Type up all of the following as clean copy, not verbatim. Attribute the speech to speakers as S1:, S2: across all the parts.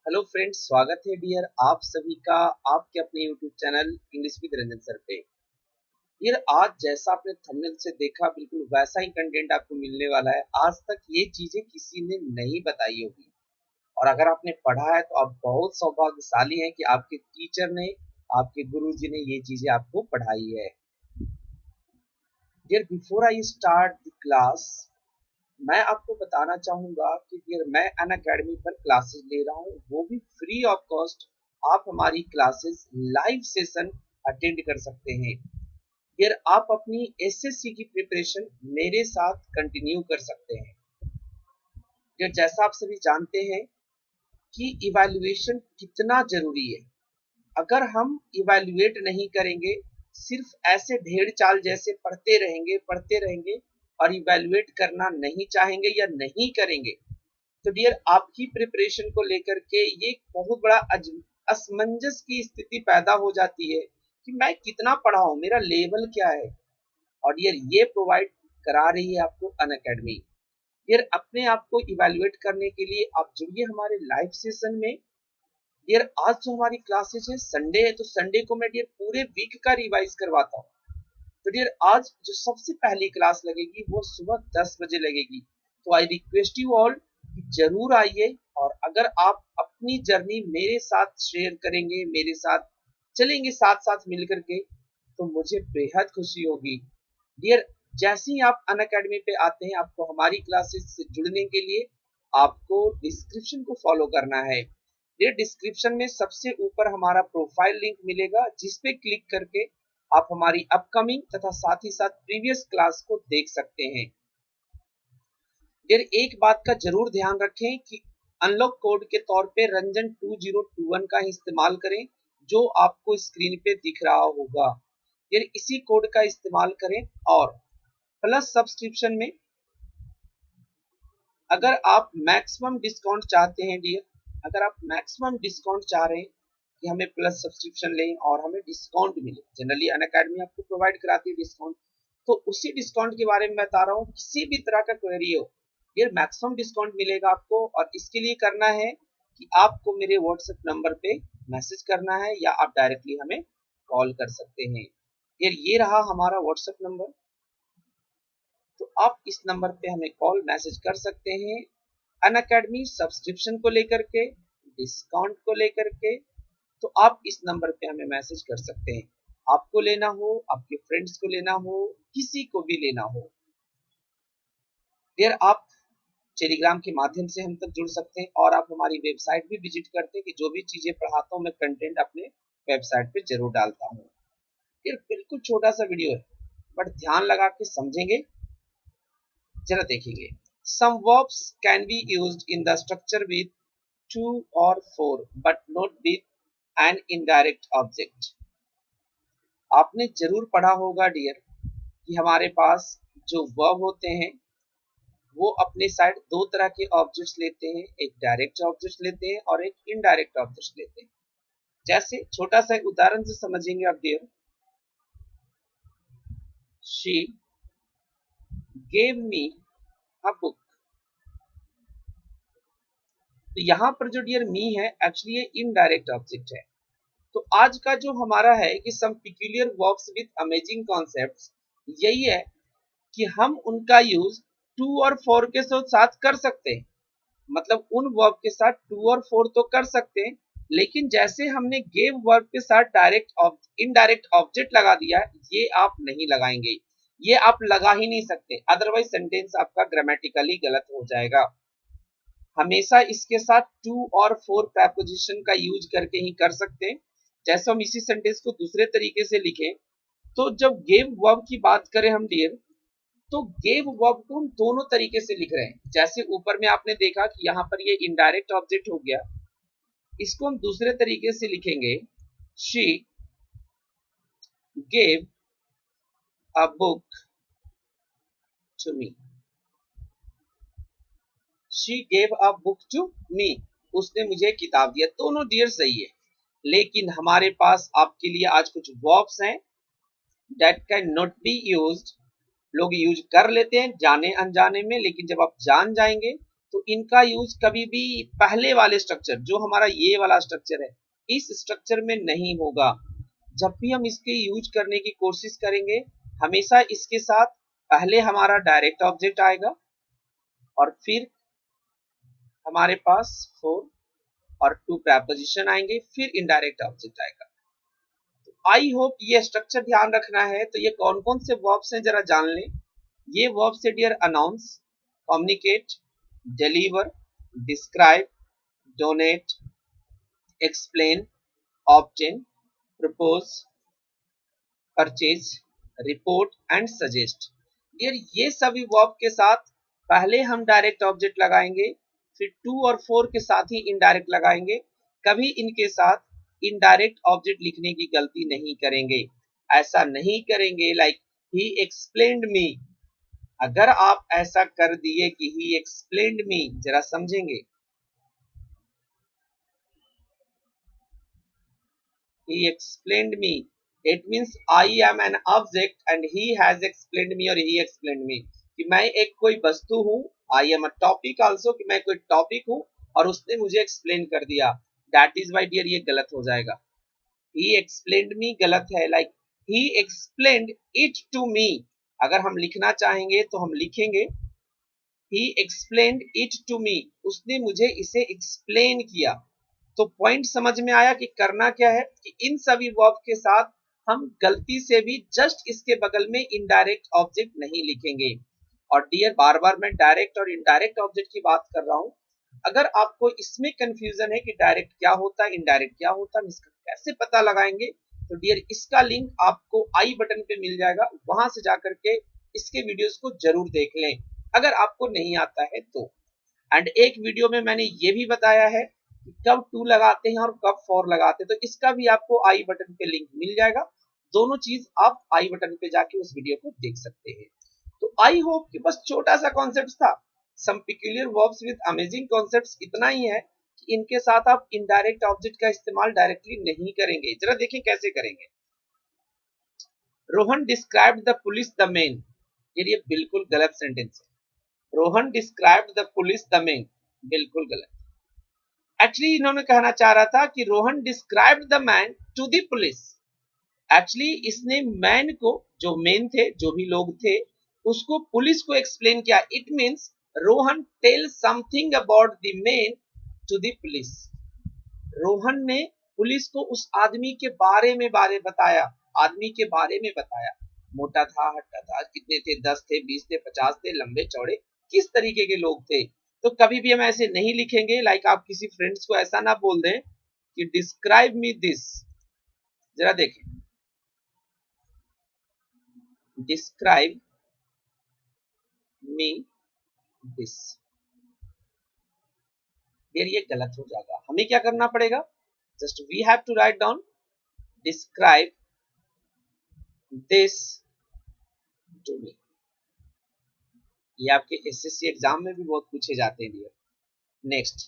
S1: Hello friends, स्वागत है dear आप सभी का आपके अपने YouTube channel English with Ranjan sir पे। डियर, आज जैसा आपने थंबनेल से देखा बिल्कुल वैसा ही कंटेंट आपको मिलने वाला है। आज तक ये चीजें किसी ने नहीं बताई होगी और अगर आपने पढ़ा है तो आप बहुत सौभाग्यशाली हैं कि आपके टीचर ने, आपके गुरुजी ने ये चीजें आपको पढ़ाई है। Dear, before I start the class, मैं आपको बताना चाहूंगा कि डियर मैं अन अकेडमी पर क्लासेस ले रहा हूँ, वो भी फ्री ऑफ कॉस्ट। आप हमारी क्लासेस लाइव सेशन अटेंड कर सकते हैं। डियर, आप अपनी एसएससी की प्रिपरेशन मेरे साथ कंटिन्यू कर सकते हैं। डियर, जैसा आप सभी जानते हैं कि इवैल्यूएशन कितना जरूरी है। अगर हम इवैल्यूएट नहीं करेंगे, सिर्फ ऐसे भेड़ चाल जैसे पढ़ते रहेंगे और इवैल्यूएट करना नहीं चाहेंगे या नहीं करेंगे, तो डियर आपकी प्रिपरेशन को लेकर के ये बहुत बड़ा असमंजस की स्थिति पैदा हो जाती है कि मैं कितना पढ़ा हूं, मेरा लेवल क्या है। और डियर ये प्रोवाइड करा रही है आपको अन अकेडमी। डियर, अपने आप को इवैल्यूएट करने के लिए आप जुड़िए हमारे लाइव सेशन में। डियर, आज जो हमारी क्लासेस है संडे है, तो संडे को मैं डियर पूरे वीक का रिवाइज करवाता हूँ। तो डियर आज जो सबसे पहली क्लास लगेगी वो सुबह 10 बजे लगेगी। तो आई रिक्वेस्ट यू ऑल कि जरूर आइए, और अगर आप अपनी जर्नी मेरे साथ शेयर करेंगे, मेरे साथ चलेंगे साथ साथ मिल करके, तो मुझे बेहद खुशी होगी। डियर, जैसे ही आप अन अकेडमी पे आते हैं, आपको हमारी क्लासेस से जुड़ने के लिए आपको डिस्क्रिप्शन को फॉलो करना है। डियर, डिस्क्रिप्शन में सबसे ऊपर हमारा प्रोफाइल लिंक मिलेगा, जिस पे क्लिक करके आप हमारी अपकमिंग तथा साथ ही साथ प्रीवियस क्लास को देख सकते हैं। फिर एक बात का जरूर ध्यान रखें कि अनलॉक कोड के तौर पे रंजन 2021 का ही इस्तेमाल करें, जो आपको स्क्रीन पे दिख रहा होगा। फिर इसी कोड का इस्तेमाल करें। और प्लस सब्सक्रिप्शन में अगर आप मैक्सिमम डिस्काउंट चाहते हैं डियर, अगर आप मैक्सिमम डिस्काउंट चाह रहे हैं कि हमें प्लस सब्सक्रिप्शन लें और हमें डिस्काउंट मिले, जनरली अन अकेडमी आपको प्रोवाइड कराती है डिस्काउंट, तो उसी डिस्काउंट के बारे में बता रहा हूँ। किसी भी तरह का क्वेरी हो, ये मैक्सिमम डिस्काउंट मिलेगा आपको। और इसके लिए करना है कि आपको मेरे व्हाट्सएप नंबर पे मैसेज करना है, या आप डायरेक्टली हमें कॉल कर सकते हैं। ये रहा हमारा व्हाट्सएप नंबर, तो आप इस नंबर पे हमें कॉल मैसेज कर सकते हैं अन अकेडमी सब्सक्रिप्शन को लेकर के, डिस्काउंट को लेकर के। तो आप इस नंबर पे हमें मैसेज कर सकते हैं, आपको लेना हो, आपके फ्रेंड्स को लेना हो, किसी को भी लेना हो। फिर आप टेलीग्राम के माध्यम से हम तक जुड़ सकते हैं, और आप हमारी वेबसाइट भी विजिट करते हैं कि जो भी चीजें पढ़ाता हूँ मैं कंटेंट अपने वेबसाइट पे जरूर डालता हूँ। फिर बिल्कुल छोटा सा वीडियो है, बट ध्यान लगा के समझेंगे, जरा देखेंगे। Some verbs can be used in the structure with two or four, but not with an indirect object. आपने जरूर पढ़ा होगा डियर कि हमारे पास जो वर्ब होते हैं वो अपने साइड दो तरह के ऑब्जेक्ट्स लेते हैं, एक डायरेक्ट ऑब्जेक्ट लेते हैं और एक इनडायरेक्ट ऑब्जेक्ट लेते हैं। जैसे छोटा सा एक उदाहरण से समझेंगे आप dear. She gave me a book. तो यहाँ पर जो डियर मी है, एक्चुअली ये इनडायरेक्ट ऑब्जेक्ट है। तो आज का जो हमारा है कि some peculiar verbs with amazing concepts, यही है कि हम उनका यूज टू और फोर के साथ कर सकते हैं। मतलब उन वर्ब के साथ टू और फोर तो कर सकते हैं, लेकिन जैसे हमने गेव वर्ब के साथ डायरेक्ट इनडायरेक्ट ऑब्जेक्ट लगा दिया, ये आप नहीं लगाएंगे, ये आप लगा ही नहीं सकते, अदरवाइज सेंटेंस आपका ग्रामेटिकली गलत हो जाएगा। हमेशा इसके साथ टू और फोर प्रेपोजिशन का यूज करके ही कर सकते हैं। जैसे हम इसी सेंटेंस को दूसरे तरीके से लिखें, तो जब गेव वर्ब की बात करें हम डियर, तो गेव वर्ब को हम दोनों तरीके से लिख रहे हैं। जैसे ऊपर में आपने देखा कि यहाँ पर ये इनडायरेक्ट ऑब्जेक्ट हो गया, इसको हम दूसरे तरीके से लिखेंगे, she gave a book to me. She gave a book to me, उसने मुझे किताब दिया। दोनों डियर सही है, लेकिन हमारे पास आपके लिए आज कुछ वर्ब्स हैं that can not be used. लोग यूज कर लेते हैं जाने अनजाने में, लेकिन जब आप जान जाएंगे तो इनका यूज कभी भी पहले वाले स्ट्रक्चर, जो हमारा ये वाला स्ट्रक्चर है, इस स्ट्रक्चर में नहीं होगा। जब भी हम इसके यूज करने की कोशिश करेंगे, हमेशा इसके साथ पहले हमारा डायरेक्ट ऑब्जेक्ट आएगा और फिर हमारे पास फोर और टू प्रेपोजिशन आएंगे, फिर इनडायरेक्ट ऑब्जेक्ट आएगा। आई होप ये स्ट्रक्चर ध्यान रखना है। तो ये कौन कौन से वर्ब्स हैं जरा जान लें। ये वर्ब्स है dear announce, communicate, deliver, describe, donate, explain, obtain, propose, purchase, report and suggest. Dear ये सभी वर्ब के साथ पहले हम डायरेक्ट ऑब्जेक्ट लगाएंगे, फिर टू और फोर के साथ ही इनडायरेक्ट लगाएंगे। कभी इनके साथ इनडायरेक्ट ऑब्जेक्ट लिखने की गलती नहीं करेंगे। ऐसा नहीं करेंगे लाइक ही एक्सप्लेन्ड मी। अगर आप ऐसा कर दिए कि ही एक्सप्लेन्ड मी, जरा समझेंगे, he explained me, it means I am an object and he has explained me, और he explained me कि मैं एक कोई वस्तु हूँ। I am a topic also, कि मैं कोई टॉपिक हूँ और उसने मुझे एक्सप्लेन कर दिया। दैट इज वाई डियर ये गलत हो जाएगा। he explained me गलत है, like he explained it to me। अगर हम लिखना चाहेंगे तो हम लिखेंगे he explained it to me, उसने मुझे इसे एक्सप्लेन किया। तो पॉइंट समझ में आया कि करना क्या है कि इन सभी वर्ब के साथ हम गलती से भी जस्ट इसके बगल में इनडायरेक्ट ऑब्जेक्ट नहीं लिखेंगे। और डियर बार बार मैं डायरेक्ट और इनडायरेक्ट ऑब्जेक्ट की बात कर रहा हूं। अगर आपको इसमें कंफ्यूजन है कि डायरेक्ट क्या होता है, इनडायरेक्ट क्या होता है, इसका कैसे पता लगाएंगे, तो डियर इसका लिंक आपको आई बटन पे मिल जाएगा, वहां से जाकर के इसके वीडियोस को जरूर देख लें अगर आपको नहीं आता है तो। एंड एक वीडियो में मैंने ये भी बताया है कि कब टू लगाते हैं और कब फॉर लगाते हैं, तो इसका भी आपको आई बटन पे लिंक मिल जाएगा। दोनों चीज आप आई बटन पे जाके उस वीडियो को देख सकते हैं। तो आई होप कि बस छोटा सा कॉन्सेप्ट था, some peculiar verbs with amazing concepts, इतना ही है कि इनके साथ आप इनडायरेक्ट ऑब्जेक्ट का इस्तेमाल डायरेक्टली नहीं करेंगे। जरा देखें कैसे करेंगे। Rohan described the police the man, ये बिल्कुल गलत सेंटेंस है। Rohan described the police the man, बिल्कुल गलत। एक्चुअली इन्होंने कहना चाह रहा था कि Rohan described the man to the police. Actually इसने मैन को, जो मेन थे, जो भी लोग थे, उसको पुलिस को एक्सप्लेन किया। It means Rohan tell something about the man to the police. Rohan ने पुलिस को उस आदमी के बारे में बताया, आदमी के बारे में बताया। मोटा था, हट्टा था, कितने थे, 10 थे, 20 थे, 50 थे, लंबे चौड़े, किस तरीके के लोग थे। तो कभी भी हम ऐसे नहीं लिखेंगे। लाइक आप किसी फ्रेंड्स को ऐसा ना बोल दें कि डिस्क्राइब मी दिस। जरा देखें, डिस्क्राइब मी दिस, ये गलत हो जाएगा। हमें क्या करना पड़ेगा, just we have to write down describe this to me. ये आपके एसएससी एग्जाम में भी बहुत पूछे जाते हैं dear. Next,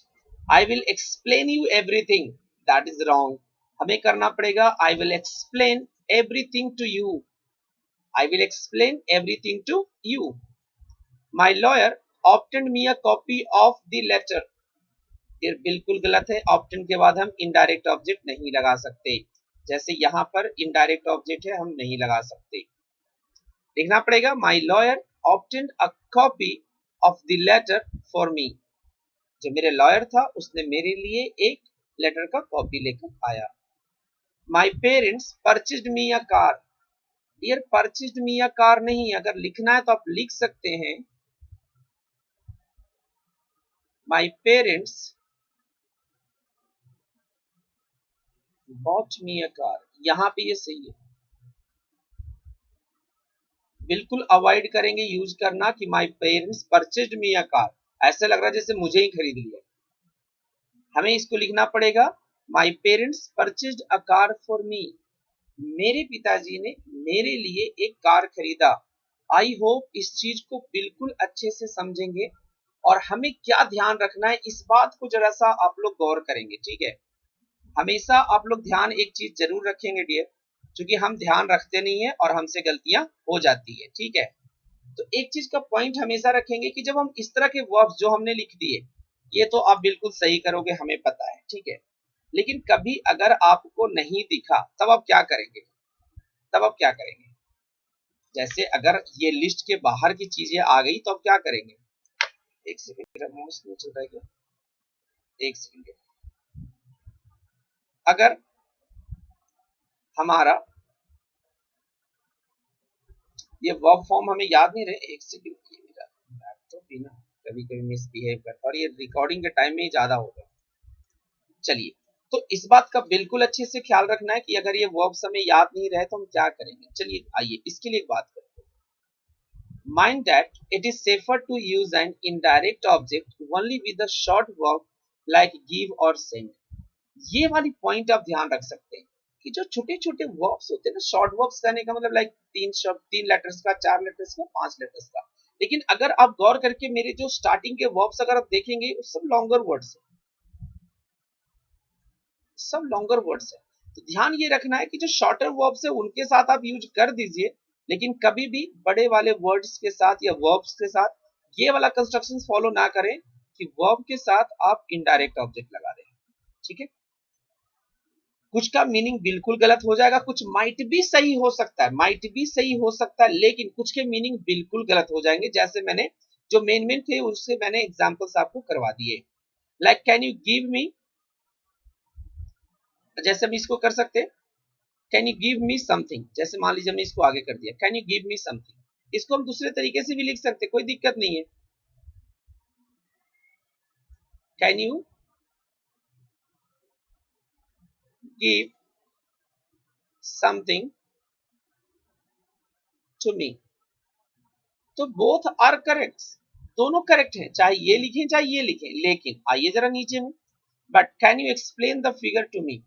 S1: I will explain you everything, that is wrong. हमें करना पड़ेगा I will explain everything to you, I will explain everything to you. My lawyer obtained me a copy of the letter, ये बिल्कुल गलत है। Obtain के बाद हम इनडायरेक्ट ऑब्जेक्ट नहीं लगा सकते, जैसे यहाँ पर इनडायरेक्ट ऑब्जेक्ट है, हम नहीं लगा सकते। लिखना पड़ेगा my lawyer obtained a copy of the letter for me. जो मेरे लॉयर था उसने मेरे लिए एक लेटर का कॉपी लेकर आया। My parents purchased me a car, dear purchased me a car नहीं, अगर लिखना है तो आप लिख सकते हैं my parents bought me a car. यहाँ पे ये सही है, बिल्कुल अवॉइड करेंगे यूज करना कि माई parents purchased me a car, ऐसा लग रहा है जैसे मुझे ही खरीद लिया। हमें इसको लिखना पड़ेगा माई parents purchased a car for me, मेरे पिताजी ने मेरे लिए एक कार खरीदा। आई होप इस चीज को बिल्कुल अच्छे से समझेंगे। और हमें क्या ध्यान रखना है, इस बात को जरा सा आप लोग गौर करेंगे, ठीक है। हमेशा आप लोग ध्यान एक चीज जरूर रखेंगे डियर, क्योंकि हम ध्यान रखते नहीं है और हमसे गलतियां हो जाती है, ठीक है। तो एक चीज का पॉइंट हमेशा रखेंगे कि जब हम इस तरह के वर्ब्स जो हमने लिख दिए, ये तो आप बिल्कुल सही करोगे, हमें पता है, ठीक है, लेकिन कभी अगर आपको नहीं दिखा तब आप क्या करेंगे? तब आप क्या करेंगे? जैसे अगर ये लिस्ट के बाहर की चीजें आ गई तो आप क्या करेंगे? एक सेकंड, मेरा माउस नहीं चल रहा है क्या? एक सेकंड। अगर हमारा ये वर्ब फॉर्म हमें याद नहीं रहे, एक सेकंड, मेरा लैपटॉप भी ना कभी कभी मिसबिहेव करता है और ये रिकॉर्डिंग के टाइम में ही ज्यादा होगा। चलिए, तो इस बात का बिल्कुल अच्छे से ख्याल रखना है कि अगर ये वर्ब्स हमें याद नहीं रहे तो हम क्या करेंगे। चलिए आइए इसके लिए बात करते हैं। Mind that it is safer to use an indirect object only with a short verb like give और सेंड। ये वाली पॉइंट आप ध्यान रख सकते हैं कि जो छोटे छोटे वर्ब्स होते हैं ना, शॉर्ट वर्ब्स कहने का मतलब लाइक 3 शब्द, 3 लेटर्स का, 4 लेटर्स का, 5 लेटर्स का, लेकिन अगर आप गौर करके मेरे जो स्टार्टिंग के वर्ब्स अगर आप देखेंगे वो सब लॉन्गर वर्ड्स है, सब लॉन्गर वर्ड्स है। तो ध्यान ये रखना है कि जो शॉर्टर वर्ब्स है उनके साथ आप यूज कर दीजिए, लेकिन कभी भी बड़े वाले वर्ड्स के साथ या वर्ब्स के साथ ये वाला कंस्ट्रक्शन फॉलो ना करें कि वर्ब के साथ आप इनडायरेक्ट ऑब्जेक्ट लगा दें, ठीक है। कुछ का मीनिंग बिल्कुल गलत हो जाएगा, कुछ माइट भी सही हो सकता है, माइट भी सही हो सकता है, लेकिन कुछ के मीनिंग बिल्कुल गलत हो जाएंगे। जैसे मैंने जो मेन मेन थे उससे मैंने एग्जांपल्स आपको करवा दिए। लाइक कैन यू गिव मी, जैसे हम इसको कर सकते हैं, can you give me something. जैसे मान लीजिए हमने इसको आगे कर दिया, can you give me something, इसको हम दूसरे तरीके से भी लिख सकते, कोई दिक्कत नहीं है। Can you give something to me, तो बोथ आर करेक्ट, दोनों करेक्ट हैं, चाहे ये लिखें चाहे ये लिखें। लेकिन आइए जरा नीचे में, but can you explain the figure to me,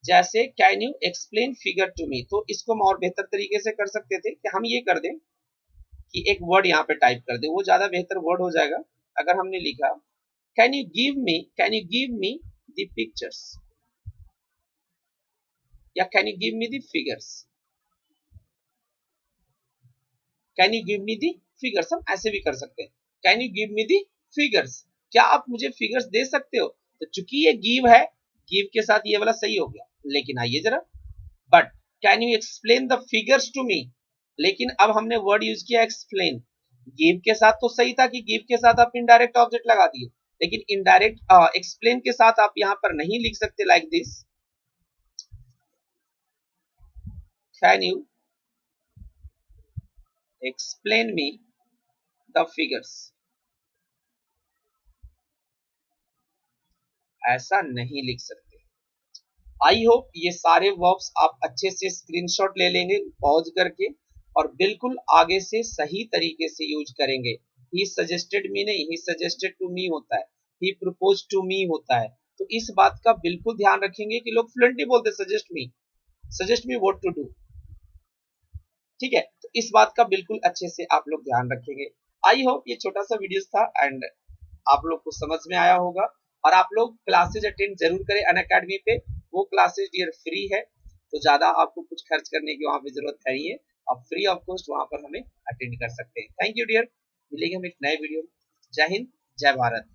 S1: जैसे can you explain figure to me, तो इसको हम और बेहतर तरीके से कर सकते थे कि हम ये कर दें कि एक वर्ड यहाँ पे टाइप कर दे, वो ज्यादा बेहतर वर्ड हो जाएगा। अगर हमने लिखा can you give me the pictures, या can you give me the figures, can you give me the figures, हम ऐसे भी कर सकते हैं, can you give me the figures, क्या आप मुझे फिगर्स दे सकते हो। तो चूंकि ये गिव है, गिव के साथ ये वाला सही हो गया, लेकिन आइए जरा, but can you explain the figures to me, लेकिन अब हमने वर्ड यूज किया एक्सप्लेन। गिव के साथ तो सही था कि गिव के साथ आप इनडायरेक्ट ऑब्जेक्ट लगा दिए, लेकिन इनडायरेक्ट एक्सप्लेन के साथ आप यहां पर नहीं लिख सकते like this, can you explain me the figures, ऐसा नहीं लिख सकते। आई होप ये सारे वर्ब्स आप अच्छे से स्क्रीनशॉट ले लेंगे पॉज करके, और बिल्कुल आगे से सही तरीके से यूज करेंगे। ही सजेस्टेड मी नहीं, ही सजेस्टेड टू मी होता है, ही प्रपोज टू मी होता है। तो इस बात का बिल्कुल ध्यान रखेंगे कि लोग फ्लुएंटली बोलते suggest me what to do, ठीक है। तो इस बात का बिल्कुल अच्छे से आप लोग ध्यान रखेंगे। आई होप ये छोटा सा वीडियो था एंड आप लोग को समझ में आया होगा, और आप लोग क्लासेज अटेंड जरूर करें अनअकैडमी पे। वो क्लासेज डियर फ्री है, तो ज्यादा आपको कुछ खर्च करने की वहां पे जरूरत है ही है, आप फ्री ऑफ कॉस्ट वहां पर हमें अटेंड कर सकते हैं। थैंक यू डियर, मिलेंगे हम एक नए वीडियो। जय हिंद, जय भारत।